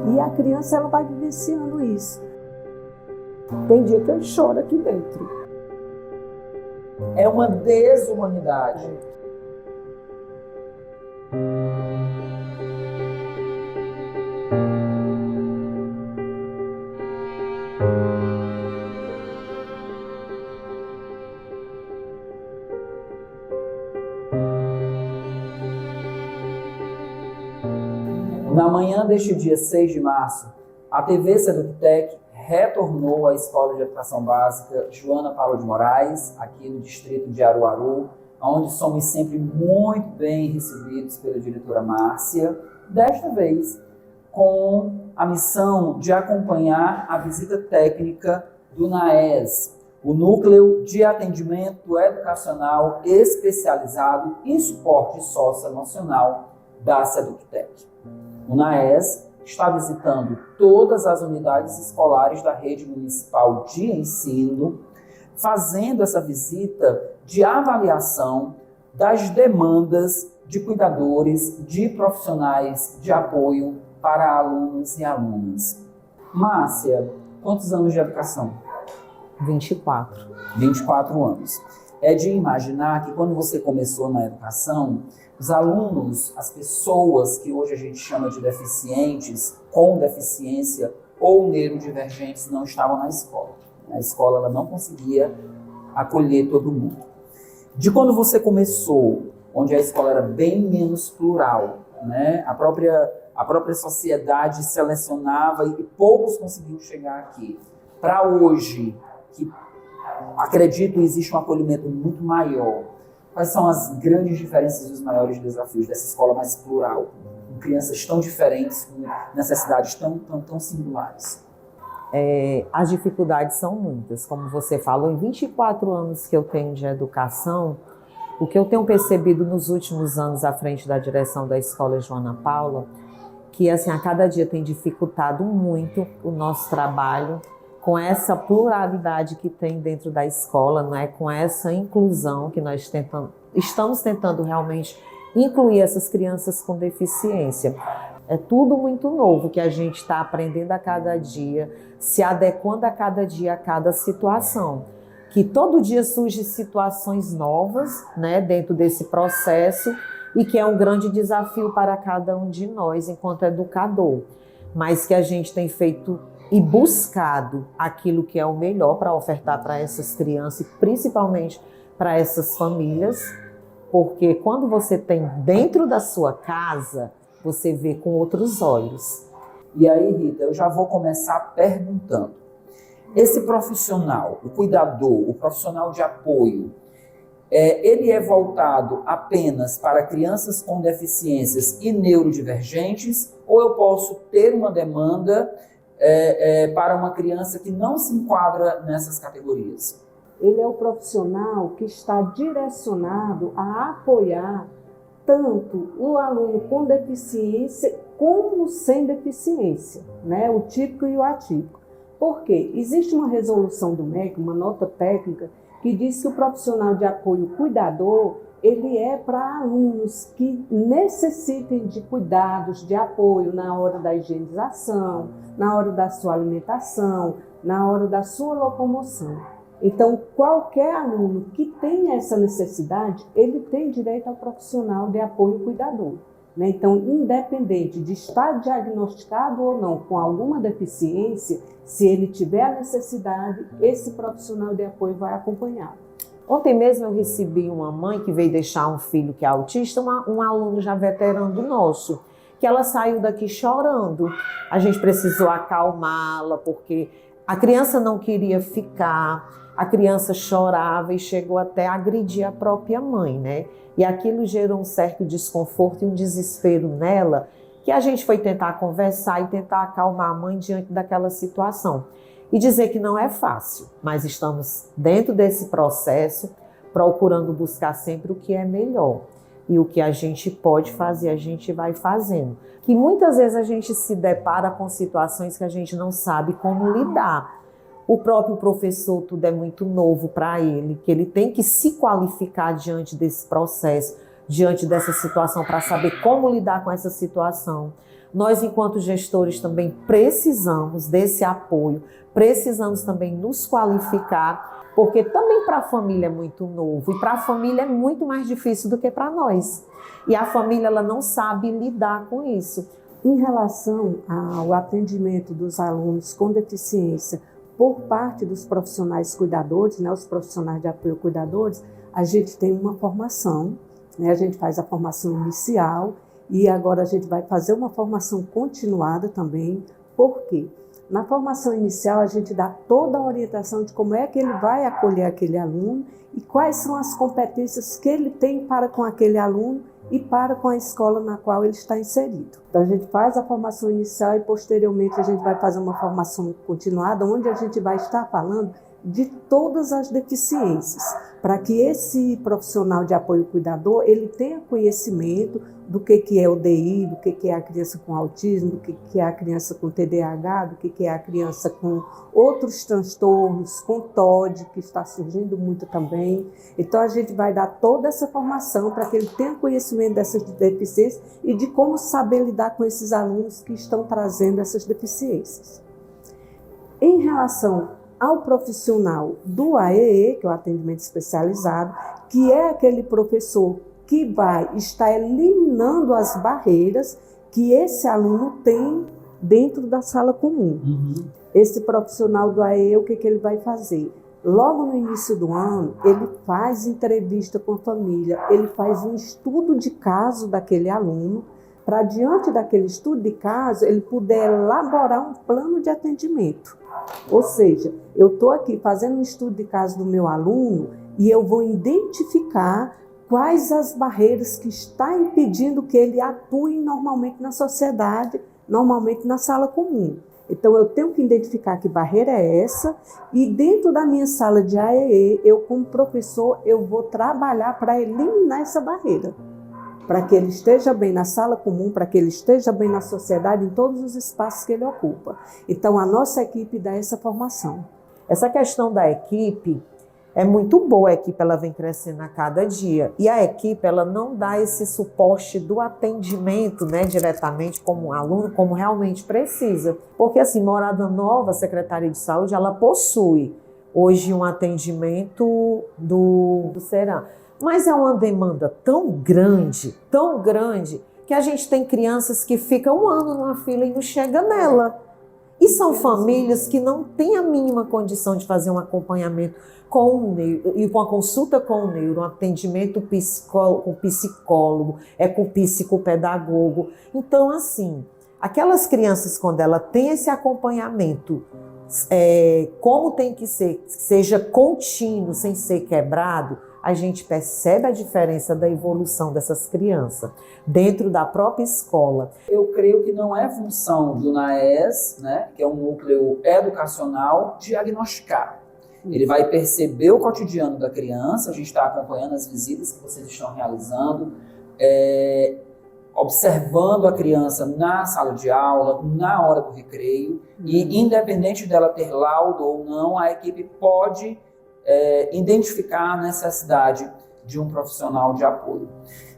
E a criança, ela vai vivenciando isso. Tem dia que eu choro aqui dentro. É uma desumanidade. Na manhã deste dia 6 de março, a TV Seductec retornou à Escola de Educação Básica Joana Paula de Moraes, aqui no distrito de Aruaru, onde somos sempre muito bem recebidos pela diretora Márcia, desta vez com a missão de acompanhar a visita técnica do NAES, o Núcleo de Atendimento Educacional Especializado e Suporte Socioemocional da Seductec. O NAES está visitando todas as unidades escolares da rede municipal de ensino, fazendo essa visita de avaliação das demandas de cuidadores, de profissionais de apoio para alunos e alunas. Márcia, quantos anos de educação? 24. 24 anos. É de imaginar que quando você começou na educação, os alunos, as pessoas que hoje a gente chama de deficientes, com deficiência ou neurodivergentes, não estavam na escola. A escola ela não conseguia acolher todo mundo. De quando você começou, onde a escola era bem menos plural, né? A própria sociedade selecionava e poucos conseguiam chegar aqui. Para hoje, que acredito existe um acolhimento muito maior, quais são as grandes diferenças e os maiores desafios dessa escola mais plural, com crianças tão diferentes, com necessidades tão singulares? As dificuldades são muitas. Como você falou, em 24 anos que eu tenho de educação, o que eu tenho percebido nos últimos anos à frente da direção da Escola Joana Paula, que assim, a cada dia tem dificultado muito o nosso trabalho, com essa pluralidade que tem dentro da escola, não é? Com essa inclusão que nós estamos tentando realmente incluir essas crianças com deficiência. É tudo muito novo que a gente está aprendendo a cada dia, se adequando a cada dia a cada situação. Que todo dia surgem situações novas, né, dentro desse processo e que é um grande desafio para cada um de nós enquanto educador, mas que a gente tem feito e buscado aquilo que é o melhor para ofertar para essas crianças e principalmente para essas famílias, porque quando você tem dentro da sua casa, você vê com outros olhos. E aí, Rita, eu já vou começar perguntando. Esse profissional, o cuidador, o profissional de apoio, ele é voltado apenas para crianças com deficiências e neurodivergentes, ou eu posso ter uma demanda para uma criança que não se enquadra nessas categorias? Ele é o profissional que está direcionado a apoiar tanto o aluno com deficiência como sem deficiência, né? O típico e o atípico. Por quê? Existe uma resolução do MEC, uma nota técnica, que diz que o profissional de apoio cuidador, ele é para alunos que necessitem de cuidados, de apoio na hora da higienização, na hora da sua alimentação, na hora da sua locomoção. Então, qualquer aluno que tenha essa necessidade, ele tem direito ao profissional de apoio cuidador, né? Então, independente de estar diagnosticado ou não com alguma deficiência, se ele tiver a necessidade, esse profissional de apoio vai acompanhá-lo. Ontem mesmo eu recebi uma mãe que veio deixar um filho que é autista, um aluno já veterano nosso, que ela saiu daqui chorando. A gente precisou acalmá-la, porque a criança não queria ficar, a criança chorava e chegou até a agredir a própria mãe, né? E aquilo gerou um certo desconforto e um desespero nela, que a gente foi tentar conversar e tentar acalmar a mãe diante daquela situação. E dizer que não é fácil, mas estamos dentro desse processo, procurando buscar sempre o que é melhor. E o que a gente pode fazer, a gente vai fazendo. Que muitas vezes a gente se depara com situações que a gente não sabe como lidar. O próprio professor, tudo é muito novo para ele, que ele tem que se qualificar diante desse processo, diante dessa situação, para saber como lidar com essa situação. Nós, enquanto gestores, também precisamos desse apoio, precisamos também nos qualificar, porque também para a família é muito novo e para a família é muito mais difícil do que para nós. E a família ela não sabe lidar com isso. Em relação ao atendimento dos alunos com deficiência por parte dos profissionais cuidadores, né, os profissionais de apoio cuidadores, a gente tem uma formação, né, a gente faz a formação inicial e agora a gente vai fazer uma formação continuada também. Por quê? Na formação inicial a gente dá toda a orientação de como é que ele vai acolher aquele aluno e quais são as competências que ele tem para com aquele aluno e para com a escola na qual ele está inserido. Então a gente faz a formação inicial e posteriormente a gente vai fazer uma formação continuada, onde a gente vai estar falando de todas as deficiências, para que esse profissional de apoio cuidador ele tenha conhecimento do que é o DI, do que é a criança com autismo, do que é a criança com TDAH, do que é a criança com outros transtornos, com TOD, que está surgindo muito também. Então a gente vai dar toda essa formação para que ele tenha conhecimento dessas deficiências e de como saber lidar com esses alunos que estão trazendo essas deficiências. Em relação ao profissional do AEE, que é o atendimento especializado, que é aquele professor que vai estar eliminando as barreiras que esse aluno tem dentro da sala comum. Esse profissional do AEE, o que ele vai fazer? Logo no início do ano, ele faz entrevista com a família, ele faz um estudo de caso daquele aluno, para diante daquele estudo de caso, ele puder elaborar um plano de atendimento. Ou seja, eu estou aqui fazendo um estudo de caso do meu aluno e eu vou identificar quais as barreiras que estão impedindo que ele atue normalmente na sociedade, normalmente na sala comum. Então, eu tenho que identificar que barreira é essa e dentro da minha sala de AEE, eu como professor, eu vou trabalhar para eliminar essa barreira, para que ele esteja bem na sala comum, para que ele esteja bem na sociedade, em todos os espaços que ele ocupa. Então, a nossa equipe dá essa formação. Essa questão da equipe é muito boa, a equipe ela vem crescendo a cada dia. E a equipe ela não dá esse suporte do atendimento, né, diretamente como aluno, como realmente precisa. Porque assim, Morada Nova, a Secretaria de Saúde, ela possui hoje um atendimento do Seram. Mas é uma demanda tão grande, que a gente tem crianças que ficam um ano numa fila e não chega nela. E são famílias que não têm a mínima condição de fazer um acompanhamento com o neuro, e com a consulta com o neuro, um atendimento com psicólogo, com psicopedagogo. Então, assim, aquelas crianças, quando ela tem esse acompanhamento, como tem que ser, seja contínuo, sem ser quebrado, a gente percebe a diferença da evolução dessas crianças dentro da própria escola. Eu creio que não é função do NAES, né, que é um núcleo educacional, diagnosticar. Ele vai perceber o cotidiano da criança, a gente está acompanhando as visitas que vocês estão realizando, observando a criança na sala de aula, na hora do recreio, e independente dela ter laudo ou não, a equipe pode identificar a necessidade de um profissional de apoio.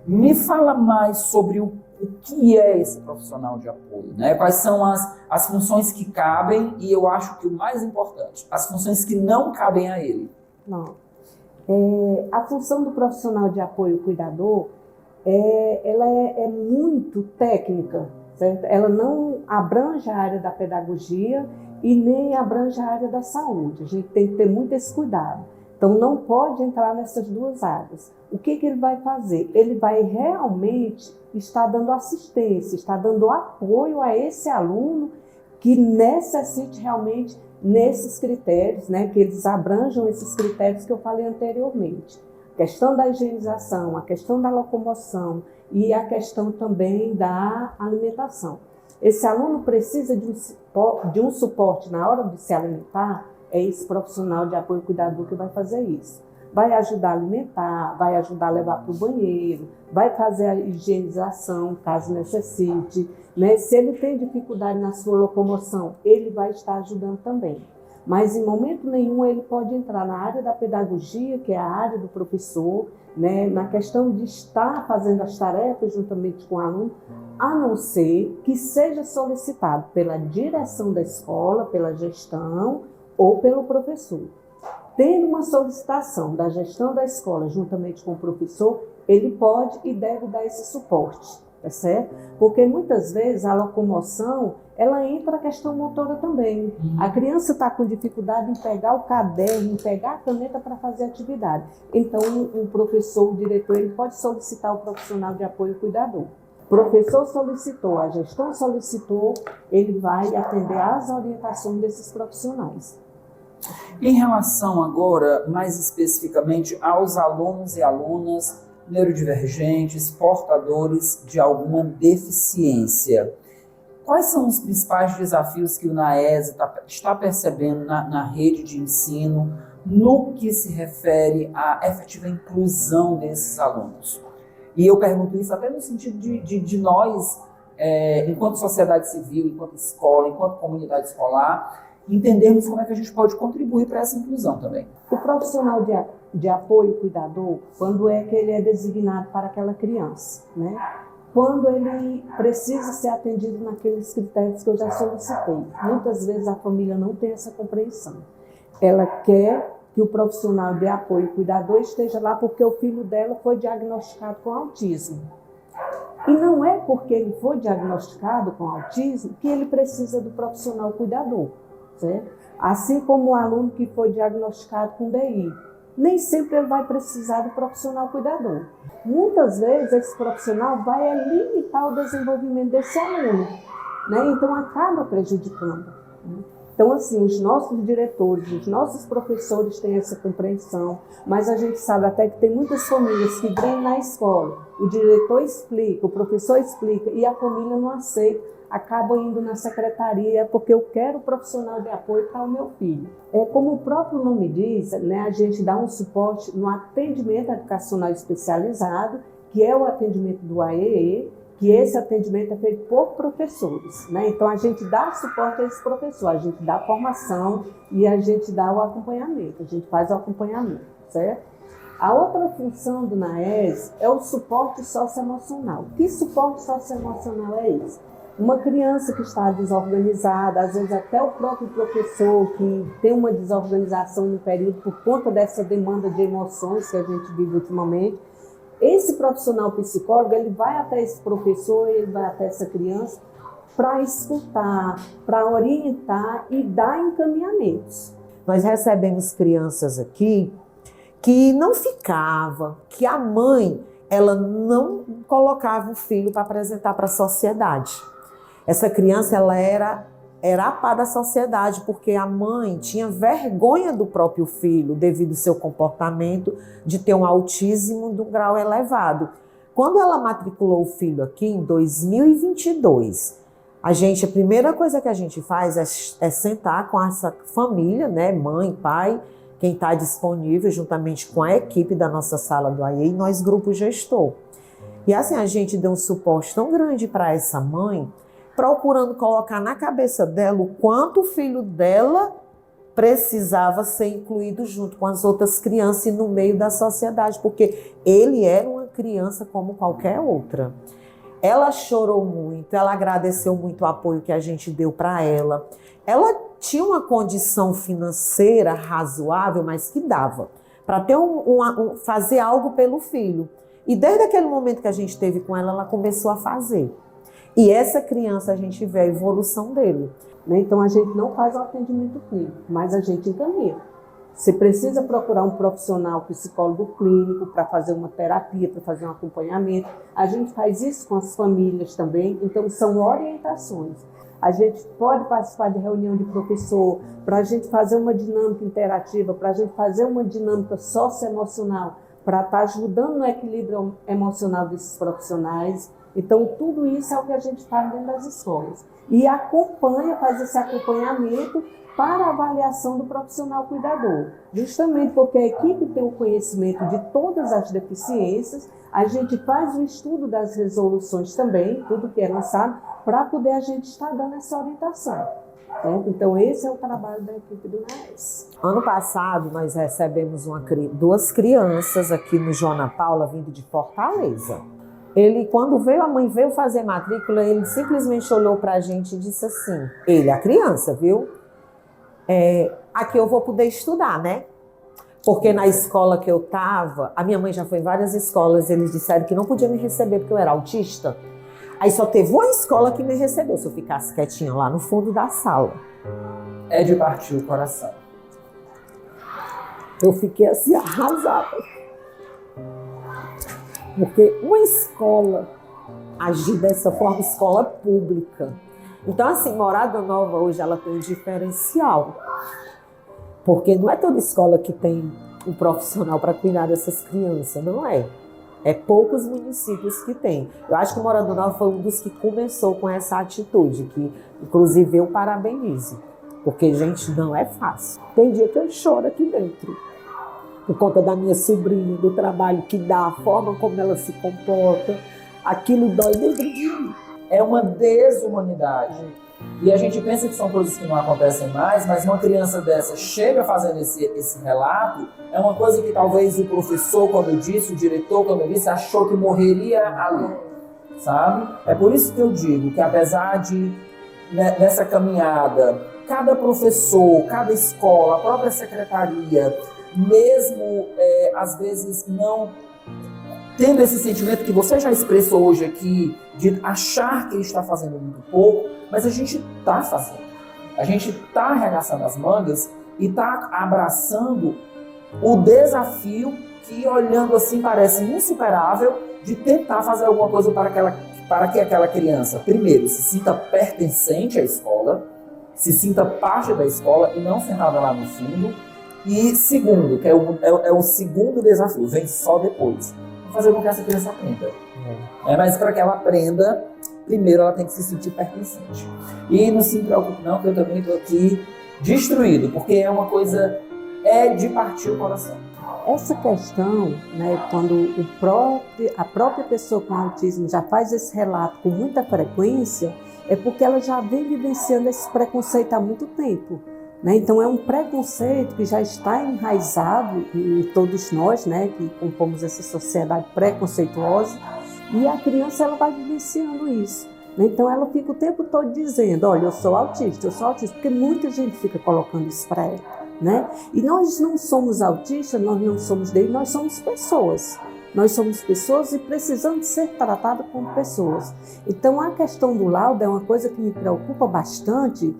Me fala mais sobre o que é esse profissional de apoio, né? Quais são as funções que cabem e eu acho que o mais importante, as funções que não cabem a ele. Não. A função do profissional de apoio cuidador, ela é muito técnica, certo? Ela não abrange a área da pedagogia e nem abrange a área da saúde. A gente tem que ter muito esse cuidado. Então, não pode entrar nessas duas áreas. O que ele vai fazer? Ele vai realmente estar dando assistência, estar dando apoio a esse aluno que necessite realmente nesses critérios, né, que eles abranjam esses critérios que eu falei anteriormente. A questão da higienização, a questão da locomoção e a questão também da alimentação. Esse aluno precisa de um suporte na hora de se alimentar, é esse profissional de apoio cuidador que vai fazer isso. Vai ajudar a alimentar, vai ajudar a levar para o banheiro, vai fazer a higienização, caso necessite, né? Se ele tem dificuldade na sua locomoção, ele vai estar ajudando também. mas em momento nenhum ele pode entrar na área da pedagogia, que é a área do professor, né, na questão de estar fazendo as tarefas juntamente com o aluno, a não ser que seja solicitado pela direção da escola, pela gestão ou pelo professor. Tendo uma solicitação da gestão da escola juntamente com o professor, ele pode e deve dar esse suporte, tá certo? Porque muitas vezes a locomoção, ela entra a questão motora também. A criança está com dificuldade em pegar o caderno, em pegar a caneta para fazer a atividade. Então, o professor, o diretor, ele pode solicitar o profissional de apoio cuidador. O professor solicitou, a gestão solicitou, ele vai atender às orientações desses profissionais. Em relação agora, mais especificamente, aos alunos e alunas neurodivergentes, portadores de alguma deficiência, quais são os principais desafios que o NAESE está percebendo na rede de ensino no que se refere à efetiva inclusão desses alunos? E eu pergunto isso até no sentido de nós, enquanto sociedade civil, enquanto escola, enquanto comunidade escolar, entendermos como é que a gente pode contribuir para essa inclusão também. O profissional de apoio cuidador, quando é que ele é designado para aquela criança, né? Quando ele precisa ser atendido naqueles critérios que eu já solicitei. Muitas vezes a família não tem essa compreensão. Ela quer que o profissional de apoio cuidador esteja lá porque o filho dela foi diagnosticado com autismo. E não é porque ele foi diagnosticado com autismo que ele precisa do profissional cuidador. Certo? Assim como o aluno que foi diagnosticado com DI, nem sempre ele vai precisar do profissional cuidador. Muitas vezes esse profissional vai limitar o desenvolvimento desse aluno, né? Então acaba prejudicando. Né? Então assim, os nossos diretores, os nossos professores têm essa compreensão, mas a gente sabe até que tem muitas famílias que vêm na escola, o diretor explica, o professor explica e a família não aceita. Acaba indo na secretaria porque eu quero profissional de apoio para o meu filho. Como o próprio nome diz, né, a gente dá um suporte no atendimento educacional especializado, que é o atendimento do AEE, que esse atendimento é feito por professores. Né? Então a gente dá suporte a esse professor, a gente dá a formação e a gente dá o acompanhamento, a gente faz o acompanhamento, certo? A outra função do NAESE é o suporte socioemocional. Que suporte socioemocional é esse? Uma criança que está desorganizada, às vezes até o próprio professor que tem uma desorganização no período por conta dessa demanda de emoções que a gente vive ultimamente, esse profissional psicólogo, ele vai até esse professor, ele vai até essa criança para escutar, para orientar e dar encaminhamentos. Nós recebemos crianças aqui que não ficava, que a mãe, ela não colocava o filho para apresentar para a sociedade. Essa criança, ela era a pá da sociedade, porque a mãe tinha vergonha do próprio filho devido ao seu comportamento de ter um autismo de um grau elevado. Quando ela matriculou o filho aqui em 2022, a primeira coisa que a gente faz é sentar com essa família, né, mãe, pai, quem está disponível, juntamente com a equipe da nossa sala do AE e nós, grupo gestor. E assim, a gente deu um suporte tão grande para essa mãe, procurando colocar na cabeça dela o quanto o filho dela precisava ser incluído junto com as outras crianças e no meio da sociedade, porque ele era uma criança como qualquer outra. Ela chorou muito, ela agradeceu muito o apoio que a gente deu para ela. Ela tinha uma condição financeira razoável, mas que dava para ter fazer algo pelo filho. E desde aquele momento que a gente teve com ela, ela começou a fazer. E essa criança, a gente vê a evolução dele. Então, a gente não faz o atendimento clínico, mas a gente encaminha. Você precisa procurar um profissional psicólogo clínico para fazer uma terapia, para fazer um acompanhamento. A gente faz isso com as famílias também, então são orientações. A gente pode participar de reunião de professor, para a gente fazer uma dinâmica interativa, para a gente fazer uma dinâmica socioemocional, para estar ajudando no equilíbrio emocional desses profissionais. Então, tudo isso é o que a gente faz dentro das escolas. E faz esse acompanhamento para a avaliação do profissional cuidador. Justamente porque a equipe tem o conhecimento de todas as deficiências, a gente faz o estudo das resoluções também, tudo que é lançado, para poder a gente estar dando essa orientação. Certo? Então, esse é o trabalho da equipe do NAES. Ano passado, nós recebemos duas crianças aqui no Joana Paula, vindo de Fortaleza. Quando a mãe veio fazer matrícula, ele simplesmente olhou para a gente e disse assim, a criança, viu? Aqui eu vou poder estudar, né? Porque na escola que eu estava, a minha mãe já foi em várias escolas, eles disseram que não podia me receber porque eu era autista. Aí só teve uma escola que me recebeu, se eu ficasse quietinha lá no fundo da sala. É de partir o coração. Eu fiquei assim, arrasada. Porque uma escola agir dessa forma, escola pública. Então, assim, Morada Nova hoje, ela tem um diferencial. Porque não é toda escola que tem um profissional para cuidar dessas crianças, não é? É poucos municípios que tem. Eu acho que Morada Nova foi um dos que começou com essa atitude, que inclusive eu parabenizo. Porque, gente, não é fácil. Tem dia que eu choro aqui dentro. Por conta da minha sobrinha, do trabalho que dá, a forma como ela se comporta. Aquilo dói dentro de mim. É uma desumanidade. E a gente pensa que são coisas que não acontecem mais, mas uma criança dessa chega fazendo esse relato, é uma coisa que talvez o professor, quando disse, o diretor, quando disse, achou que morreria ali, sabe? É por isso que eu digo que apesar de, nessa caminhada, cada professor, cada escola, a própria secretaria, mesmo às vezes não tendo esse sentimento que você já expressou hoje aqui, de achar que está fazendo muito pouco, mas a gente está fazendo. A gente está arregaçando as mangas e está abraçando o desafio que, olhando assim, parece insuperável, de tentar fazer alguma coisa para que aquela criança, primeiro, se sinta pertencente à escola, se sinta parte da escola e não sentada lá no fundo. E segundo, que é o segundo desafio, vem só depois, fazer com que essa criança aprenda. Mas para que ela aprenda, primeiro ela tem que se sentir pertencente. E não se preocupe não, que eu também estou aqui destruído, porque é uma coisa, de partir o coração. Essa questão, né, quando a própria pessoa com autismo já faz esse relato com muita frequência, é porque ela já vem vivenciando esse preconceito há muito tempo. Né? Então é um preconceito que já está enraizado em todos nós, né, que compomos essa sociedade preconceituosa, e a criança ela vai vivenciando isso. Né? Então ela fica o tempo todo dizendo, olha, eu sou autista, porque muita gente fica colocando isso para ela. Né? E nós não somos autistas, nós não somos dele, nós somos pessoas. Nós somos pessoas e precisamos ser tratados como pessoas. Então a questão do laudo é uma coisa que me preocupa bastante,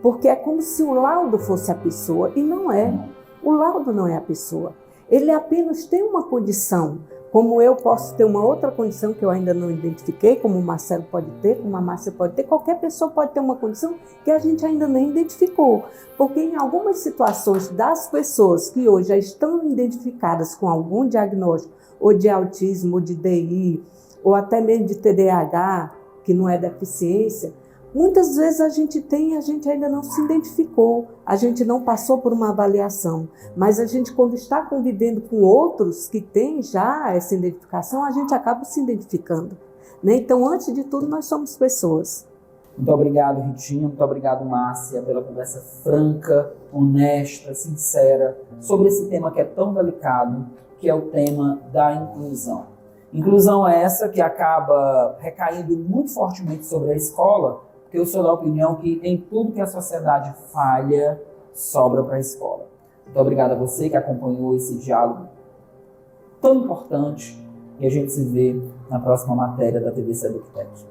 porque é como se o laudo fosse a pessoa, e não é. O laudo não é a pessoa. Ele apenas tem uma condição, como eu posso ter uma outra condição que eu ainda não identifiquei, como o Marcelo pode ter, como a Márcia pode ter, qualquer pessoa pode ter uma condição que a gente ainda nem identificou. Porque em algumas situações das pessoas que hoje já estão identificadas com algum diagnóstico, ou de autismo, ou de DI, ou até mesmo de TDAH, que não é deficiência, muitas vezes a gente ainda não se identificou, a gente não passou por uma avaliação, mas a gente, quando está convivendo com outros que têm já essa identificação, a gente acaba se identificando. Né? Então, antes de tudo, nós somos pessoas. Muito obrigado, Ritinha, muito obrigado, Márcia, pela conversa franca, honesta, sincera, sobre esse tema que é tão delicado, que é o tema da inclusão. Inclusão é essa que acaba recaindo muito fortemente sobre a escola, porque eu sou da opinião que em tudo que a sociedade falha, sobra para a escola. Muito obrigado a você que acompanhou esse diálogo tão importante, e a gente se vê na próxima matéria da TVC EducTech.